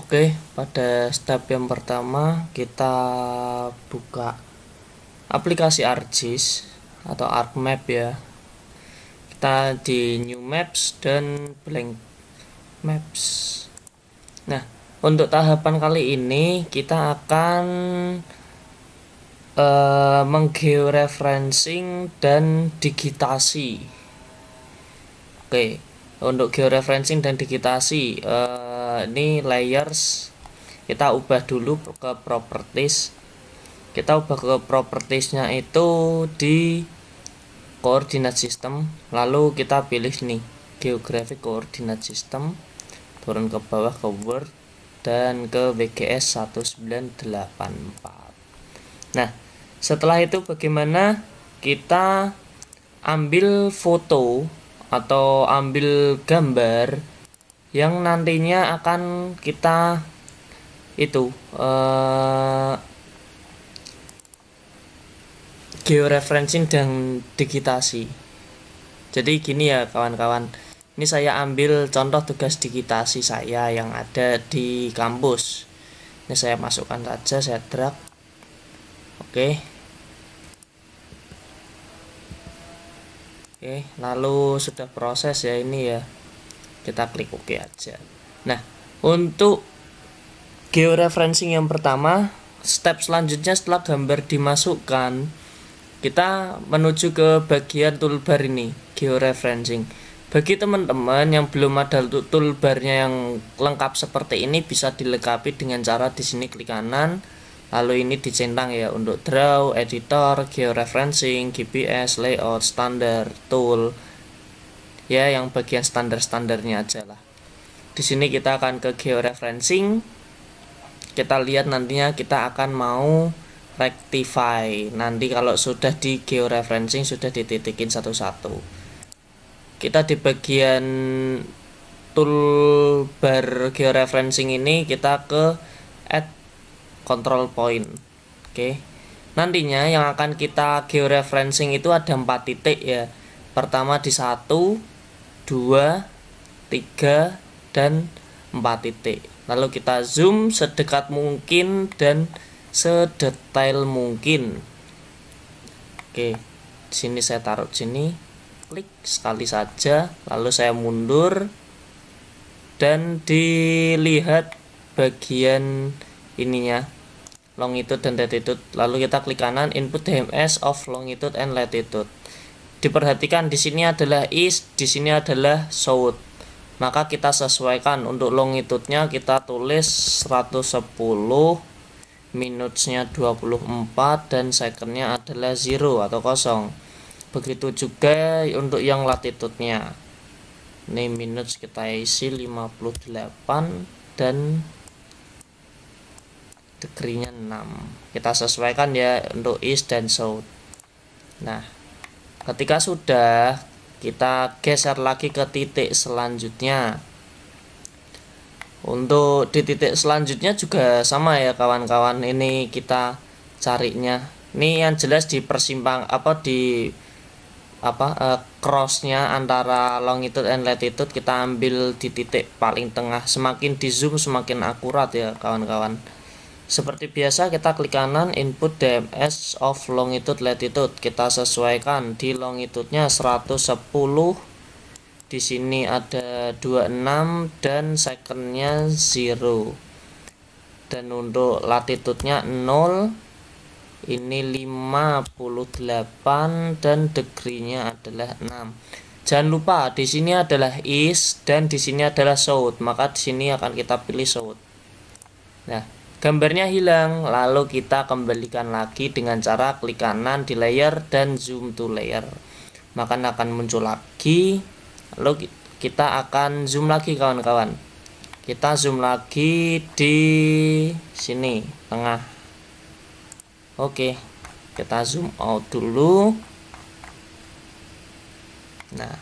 Oke, pada step yang pertama kita buka aplikasi ArcGIS atau ArcMap ya. Kita di New Maps dan Blank Maps. Nah, untuk tahapan kali ini kita akan menggeoreferencing dan digitasi. Oke, untuk georeferencing dan digitasi ini layers kita ubah dulu ke properties. Kita ubah ke propertiesnya itu di coordinate system, lalu kita pilih nih geographic coordinate system, turun ke bawah ke Word dan ke WGS 1984. Nah, setelah itu bagaimana kita ambil foto atau ambil gambar yang nantinya akan kita itu georeferencing dan digitasi. Jadi gini ya kawan-kawan, ini saya ambil contoh tugas digitasi saya yang ada di kampus. Ini saya masukkan saja, saya drag. Oke, lalu sudah proses ya ini ya. Kita klik OK aja. Nah, untuk georeferencing yang pertama, step selanjutnya setelah gambar dimasukkan, kita menuju ke bagian toolbar ini, georeferencing. Bagi teman-teman yang belum ada toolbarnya yang lengkap seperti ini, bisa dilengkapi dengan cara di sini klik kanan, lalu ini dicentang ya untuk draw, editor, georeferencing, GPS, layout, standar, tool. Ya, yang bagian standar-standarnya aja lah. Di sini kita akan ke georeferencing. Kita lihat nantinya kita akan mau rectify. Nanti kalau sudah di georeferencing sudah dititikin satu-satu. Kita di bagian toolbar georeferencing ini kita ke add control point. Oke. Nantinya yang akan kita georeferencing itu ada 4 titik ya. Pertama di 1, 2, 3, dan 4 titik. Lalu kita zoom sedekat mungkin dan sedetail mungkin. Oke, di sini saya taruh sini, klik sekali saja, lalu saya mundur dan dilihat bagian ininya, longitude dan latitude. Lalu kita klik kanan, input DMS of longitude and latitude. Diperhatikan di sini adalah east, di sini adalah south. Maka kita sesuaikan. Untuk longitude-nya kita tulis 110, minutes-nya 24 dan second-nya adalah 0 atau kosong. Begitu juga untuk yang latitude-nya. Ini minutes kita isi 58 dan degree-nya 6. Kita sesuaikan ya untuk east dan south. Nah, ketika sudah, kita geser lagi ke titik selanjutnya. Untuk di titik selanjutnya juga sama ya kawan-kawan. Ini kita carinya. Ini yang jelas di persimpang crossnya antara longitude and latitude kita ambil di titik paling tengah. Semakin di zoom semakin akurat ya kawan-kawan. Seperti biasa kita klik kanan, input DMS of longitude latitude. Kita sesuaikan di longitude-nya 110. Di sini ada 26 dan second-nya 0. Dan untuk latitude-nya 0. Ini 58 dan degree-nya adalah 6. Jangan lupa di sini adalah east dan di sini adalah south. Maka di sini akan kita pilih south. Nah, gambarnya hilang, lalu kita kembalikan lagi dengan cara klik kanan di layer dan zoom to layer. Maka akan muncul lagi, lalu kita akan zoom lagi kawan-kawan. Kita zoom lagi di sini, tengah. Oke, kita zoom out dulu. Nah,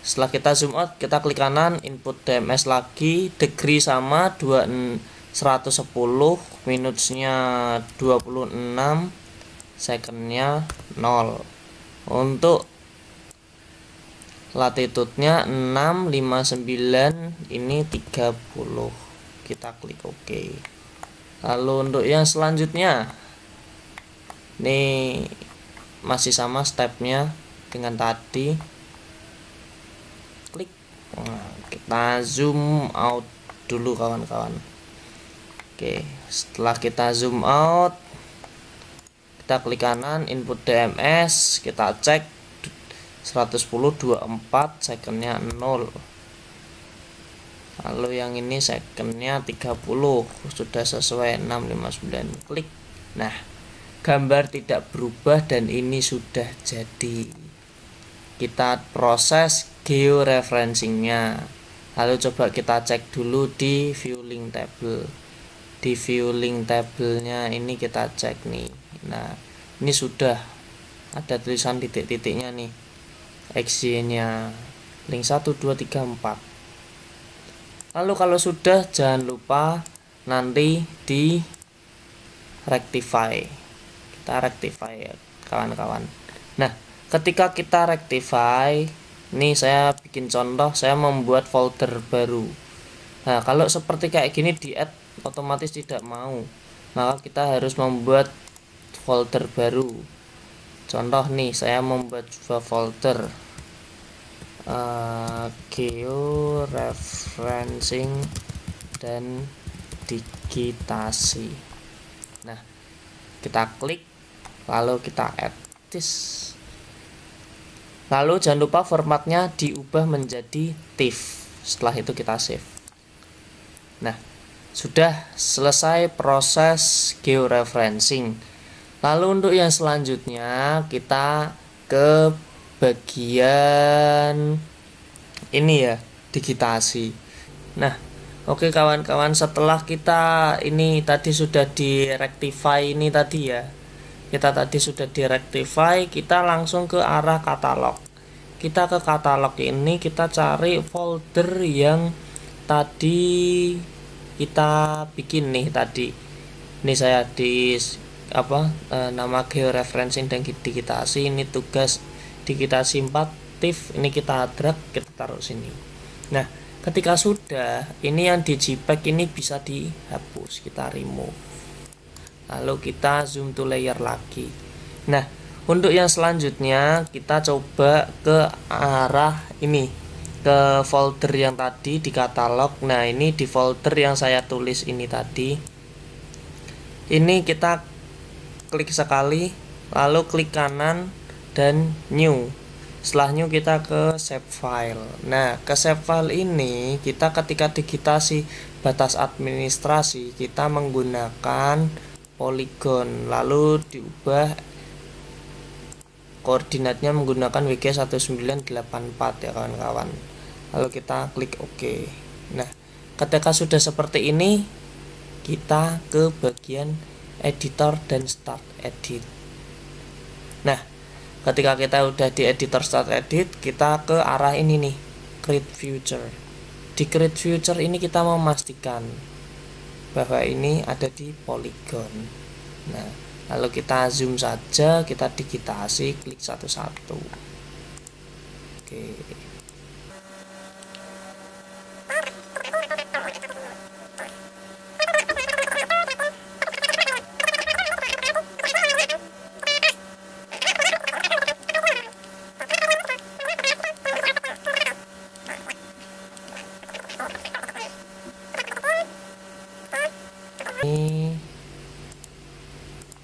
setelah kita zoom out, kita klik kanan, input DMS lagi, degree sama 110, minutes-nya 26, second-nya 0. Untuk latitude-nya 6, 59, ini 30. kita klik OK. Lalu untuk yang selanjutnya, ini masih sama stepnya dengan tadi. Klik. Nah, kita zoom out dulu kawan-kawan. Oke, setelah kita zoom out, kita klik kanan, input DMS, kita cek 110.24, secondnya 0. Lalu yang ini secondnya 30, sudah sesuai 659. Klik. Nah, gambar tidak berubah dan ini sudah jadi. Kita proses georeferencingnya. Lalu coba kita cek dulu di view link table. Di view link tablenya ini kita cek nih. Nah, ini sudah ada tulisan titik-titiknya nih, XY nya link 1, 2, 3, 4. Lalu kalau sudah, jangan lupa nanti di rectify. Kita rectify ya kawan-kawan. Nah, ketika kita rectify, ini saya bikin contoh, saya membuat folder baru. Nah, kalau seperti kayak gini di add otomatis tidak mau, maka kita harus membuat folder baru. Contoh nih, saya membuat sebuah folder georeferencing dan digitasi. Nah, kita klik, lalu kita add this. Lalu jangan lupa formatnya diubah menjadi TIFF. Setelah itu kita save. Nah, sudah selesai proses georeferencing. Lalu untuk yang selanjutnya kita ke bagian ini ya, digitasi. Nah, oke kawan-kawan, setelah kita ini tadi sudah directify ini tadi ya, kita tadi sudah directify, kita langsung ke arah katalog. Kita ke katalog ini, kita cari folder yang tadi kita bikin nih tadi. Ini saya di nama georeferencing dan digitasi, ini tugas digitasi 4 TIFF, ini kita drag, kita taruh sini. Nah, ketika sudah, ini yang di JPEG ini bisa dihapus, kita remove. Lalu kita zoom to layer lagi. Nah, untuk yang selanjutnya kita coba ke arah ini, ke folder yang tadi di katalog. Nah, ini di folder yang saya tulis ini tadi. Ini kita klik sekali, lalu klik kanan dan new. Setelah new kita ke save file. Nah, ke save file ini kita ketika digitasi batas administrasi kita menggunakan polygon, lalu diubah koordinatnya menggunakan WG1984 ya kawan-kawan. Lalu kita klik OK. Nah, ketika sudah seperti ini, kita ke bagian editor dan start edit. Nah, ketika kita udah di editor start edit, kita ke arah ini nih, create future. Di create future ini kita memastikan bahwa ini ada di polygon. Nah, lalu kita zoom saja, kita digitasi, klik satu-satu. Oke.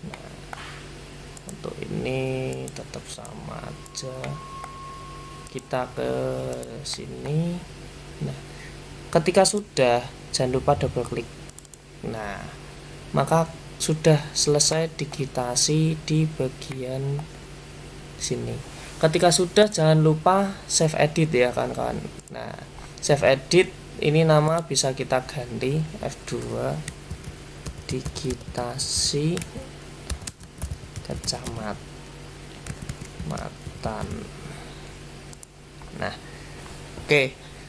Nah, untuk ini tetap sama aja, kita ke sini. Nah, ketika sudah, jangan lupa double klik. Nah, maka sudah selesai digitasi di bagian sini. Ketika sudah, jangan lupa save edit ya kawan-kawan. Nah, save edit ini nama bisa kita ganti F2 digitasi kecamatan. Nah, oke,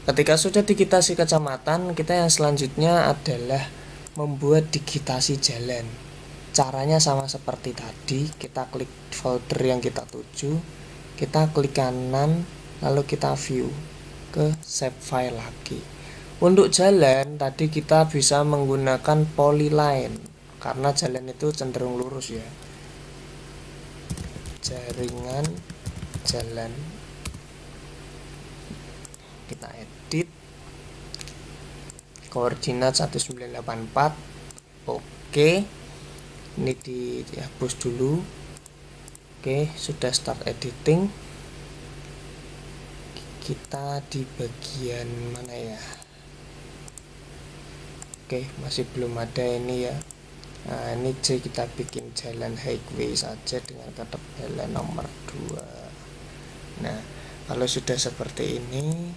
ketika sudah digitasi kecamatan, kita yang selanjutnya adalah membuat digitasi jalan. Caranya sama seperti tadi, kita klik folder yang kita tuju, kita klik kanan, lalu kita view ke save file lagi. Untuk jalan tadi kita bisa menggunakan polyline karena jalan itu cenderung lurus ya. Jaringan jalan, kita edit koordinat 1984. Oke, ini dihapus dulu. Oke, sudah start editing. Kita di bagian mana ya? Oke, masih belum ada ini ya. Nah, ini kita bikin jalan highway saja dengan ketebalan nomor 2. Nah, kalau sudah seperti ini,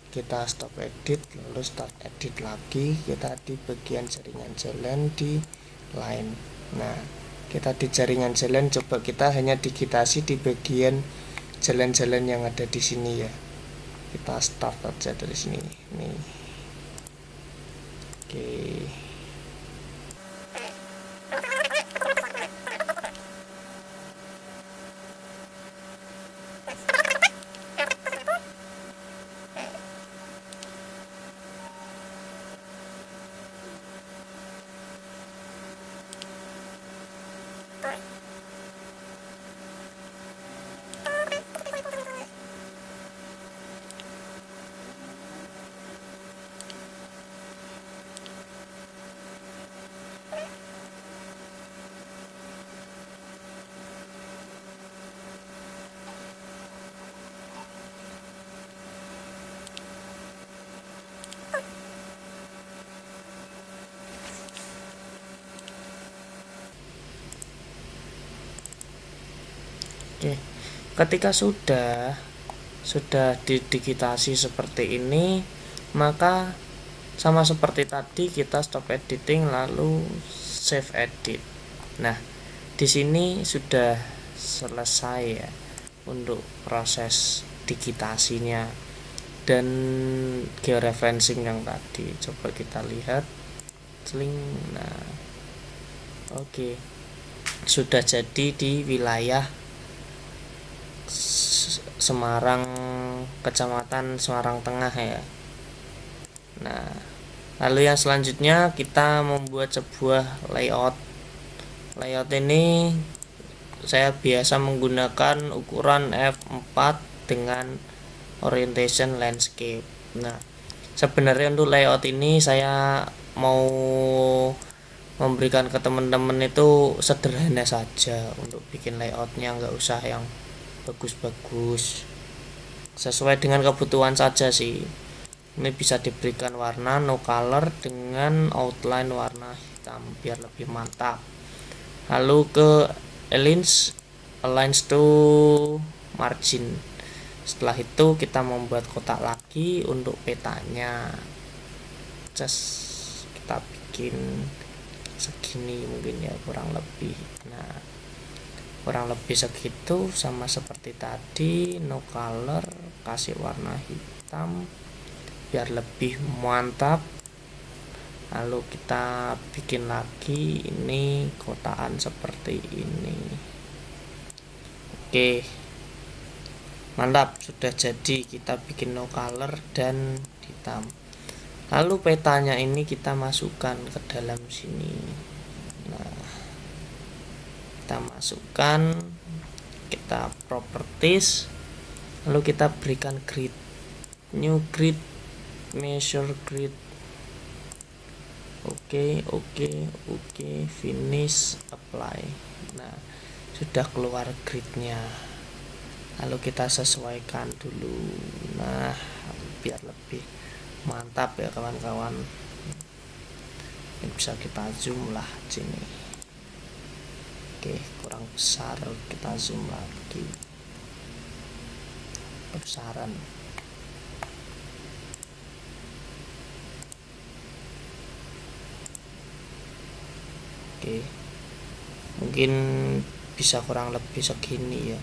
kita stop edit, lalu start edit lagi. Kita di bagian jaringan jalan di line. Nah, kita di jaringan jalan, coba kita hanya digitasi di bagian jalan-jalan yang ada di sini ya. Kita start aja dari sini. Nih. Oke. Oke, ketika sudah didigitasi seperti ini, maka sama seperti tadi kita stop editing lalu save edit. Nah, di sini sudah selesai ya untuk proses digitasinya dan georeferencing yang tadi. Coba kita lihat link. Nah, oke, sudah jadi di wilayah Semarang, Kecamatan Semarang Tengah ya. Nah, lalu yang selanjutnya kita membuat sebuah layout. Layout ini saya biasa menggunakan ukuran F4 dengan orientation landscape. Nah, sebenarnya untuk layout ini saya mau memberikan ke teman-teman itu sederhana saja untuk bikin layoutnya, nggak usah yang bagus-bagus, sesuai dengan kebutuhan saja sih. Ini bisa diberikan warna no color dengan outline warna hitam biar lebih mantap. Lalu ke aligns to margin. Setelah itu kita membuat kotak lagi untuk petanya. Just kita bikin segini mungkin ya, kurang lebih. Nah, kurang lebih segitu, sama seperti tadi, no color, kasih warna hitam biar lebih mantap. Lalu kita bikin lagi ini kotaan seperti ini. Oke, mantap, sudah jadi. Kita bikin no color dan hitam. Lalu petanya ini kita masukkan ke dalam sini. Nah, kita masukkan, kita properties, lalu kita berikan grid, new grid, measure grid. Oke, finish, apply. Nah, sudah keluar gridnya. Lalu kita sesuaikan dulu. Nah, biar lebih mantap ya kawan-kawan. Ini bisa kita zoom lah sini. Oke, kurang besar, kita zoom lagi. Kebesaran. Oke, mungkin bisa kurang lebih segini ya,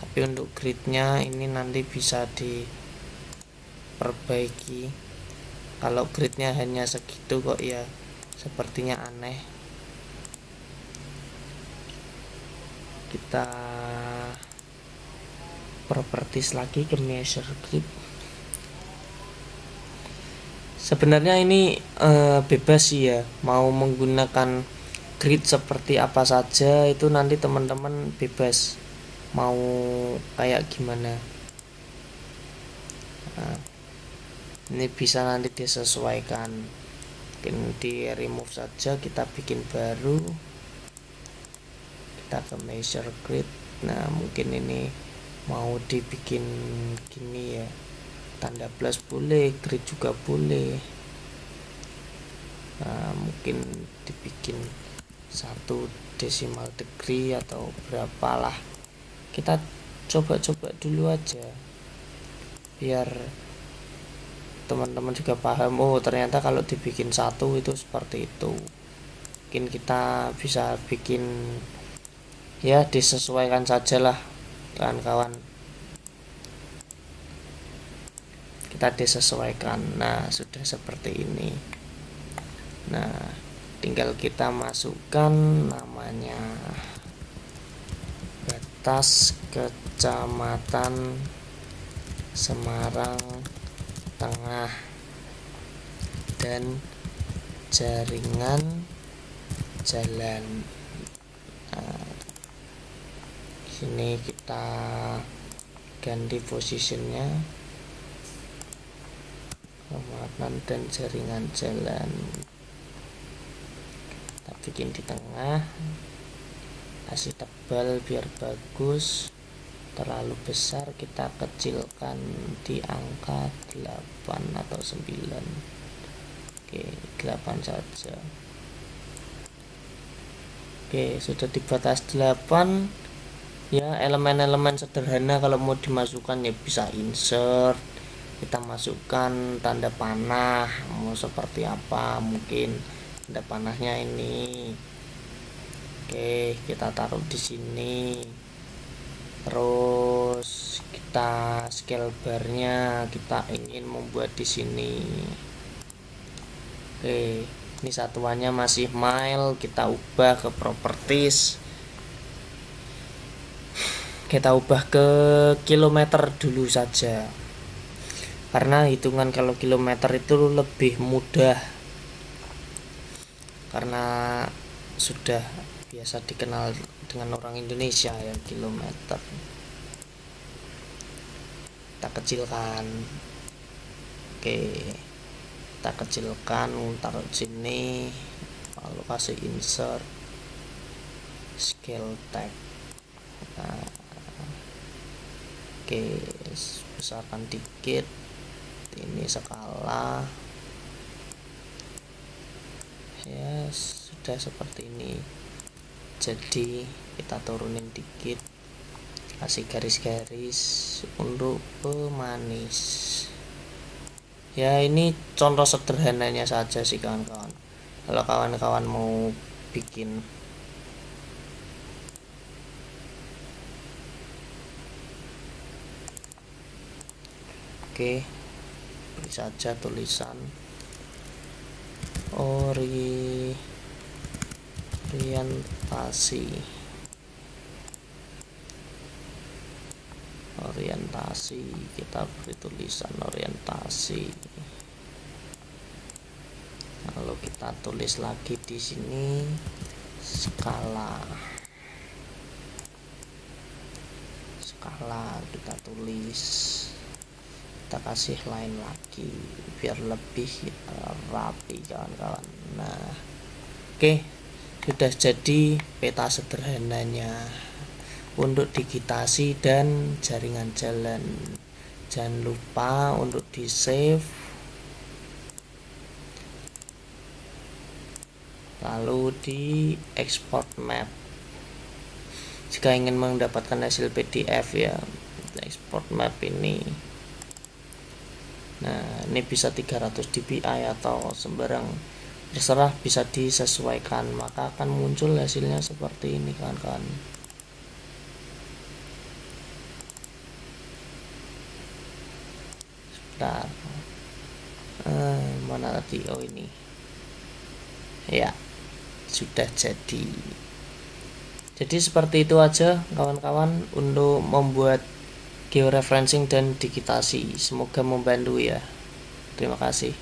tapi untuk gridnya ini nanti bisa diperbaiki. Kalau gridnya hanya segitu kok ya sepertinya aneh. Kita properties lagi ke measure grid. Sebenarnya ini bebas sih ya, mau menggunakan grid seperti apa saja itu nanti teman-teman bebas mau kayak gimana. Nah, ini bisa nanti disesuaikan, mungkin di remove saja, kita bikin baru, kita ke measure grid. Nah mungkin ini mau dibikin gini ya, tanda plus boleh, grid juga boleh. Nah mungkin dibikin 1 decimal degree atau berapalah, kita coba-coba dulu aja biar teman-teman juga paham, oh ternyata kalau dibikin 1 itu seperti itu. Mungkin kita bisa bikin ya, disesuaikan sajalah kawan-kawan, kita disesuaikan. Nah sudah seperti ini. Nah tinggal kita masukkan namanya, batas kecamatan Semarang Tengah dan jaringan jalan. Nah, sini kita ganti posisinya, kecamatan dan jaringan jalan kita bikin di tengah, kasih tebal biar bagus. Terlalu besar kita kecilkan di angka 8 atau 9. Oke, 8 saja. Oke, sudah di batas 8 ya. Elemen-elemen sederhana kalau mau dimasukkan ya bisa insert, kita masukkan tanda panah, mau seperti apa, mungkin tanda panahnya ini. Oke, kita taruh di sini. Terus kita scale barnya kita ingin membuat di sini. Oke, ini satuannya masih mile, kita ubah ke properties, kita ubah ke kilometer dulu saja, karena hitungan kalau kilometer itu lebih mudah, karena sudah biasa dikenal dengan orang Indonesia ya kilometer. Kita kecilkan. Oke, kita kecilkan, taruh sini, lalu kasih insert scale tag. Nah, oke, besarkan dikit, ini skala ya, sudah seperti ini. Jadi kita turunin dikit, kasih garis-garis untuk pemanis ya. Ini contoh sederhananya saja sih kawan-kawan. Kalau kawan-kawan mau bikin oke, beri saja tulisan orientasi, kita beri tulisan orientasi, lalu kita tulis lagi di sini skala kita tulis, kita kasih line lagi biar lebih rapi kawan-kawan. Nah oke, sudah jadi peta sederhananya untuk digitasi dan jaringan jalan. Jangan lupa untuk di save, lalu di export map jika ingin mendapatkan hasil PDF ya, export map ini. Nah ini bisa 300 dpi atau sembarang, terserah, bisa disesuaikan, maka akan muncul hasilnya seperti ini kawan-kawan. Sebentar, mana tadi, oh ini ya, sudah jadi. Jadi seperti itu aja kawan-kawan untuk membuat georeferencing dan digitasi. Semoga membantu ya. Terima kasih.